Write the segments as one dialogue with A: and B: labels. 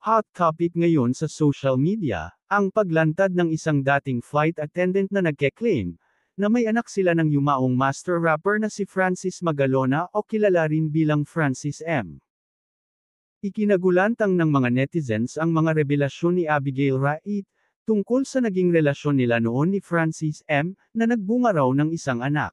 A: Hot topic ngayon sa social media, ang paglantad ng isang dating flight attendant na nagke-claim na may anak sila ng yumaong master rapper na si Francis Magalona o kilala rin bilang Francis M. Ikinagulantang ng mga netizens ang mga revelasyon ni Abigail Rait tungkol sa naging relasyon nila noon ni Francis M. na nagbunga raw ng isang anak.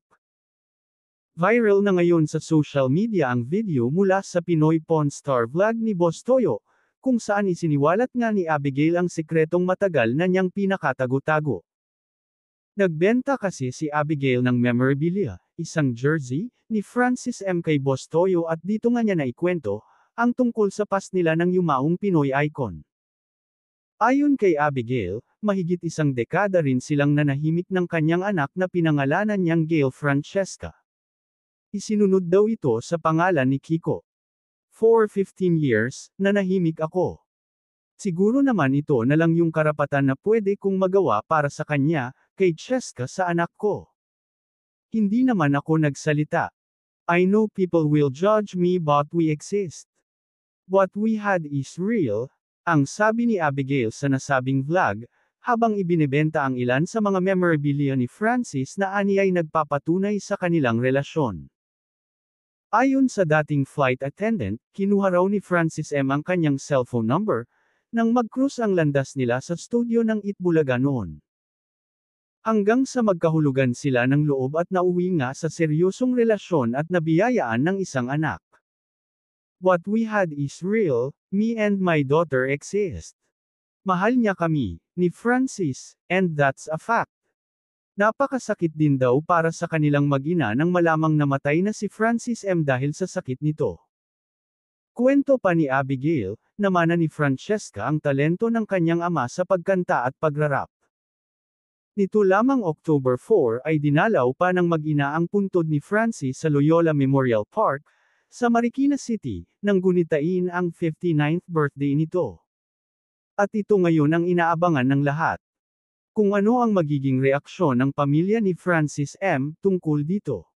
A: Viral na ngayon sa social media ang video mula sa Pinoy Pawn Star vlog ni Boss Toyo, kung saan isiniwalat nga ni Abigail ang sikretong matagal na niyang pinakatago-tago. Nagbenta kasi si Abigail ng memorabilia, isang jersey, ni Francis M. kay Boss Toyo at dito nga niya naikwento, ang tungkol sa past nila ng yumaong Pinoy icon. Ayon kay Abigail, mahigit isang dekada rin silang nanahimik ng kanyang anak na pinangalanan niyang Gail Francesca. Isinunod daw ito sa pangalan ni Kiko. For 15 years, nanahimik ako. Siguro naman ito na lang yung karapatan na pwede kong magawa para sa kanya, kay Cheska sa anak ko. Hindi naman ako nagsalita. I know people will judge me but we exist. What we had is real, ang sabi ni Abigail sa nasabing vlog, habang ibinebenta ang ilan sa mga memorabilia ni Francis na ani ay nagpapatunay sa kanilang relasyon. Ayon sa dating flight attendant, kinuha raw ni Francis M. ang kanyang cellphone number, nang mag-cruise ang landas nila sa studio ng Itbulaga noon. Hanggang sa magkahulugan sila ng loob at nauwi nga sa seryosong relasyon at nabiyayaan ng isang anak. What we had is real, me and my daughter exist. Mahal niya kami, ni Francis, and that's a fact. Napakasakit din daw para sa kanilang mag-ina nang malamang namatay na si Francis M. dahil sa sakit nito. Kwento pa ni Abigail, namana ni Francesca ang talento ng kanyang ama sa pagkanta at pagrarap. Nito lamang October 4 ay dinalaw pa ng mag-ina ang puntod ni Francis sa Loyola Memorial Park, sa Marikina City, nang gunitain ang 59th birthday nito. At ito ngayon ang inaabangan ng lahat. Kung ano ang magiging reaksyon ng pamilya ni Francis M. tungkol dito.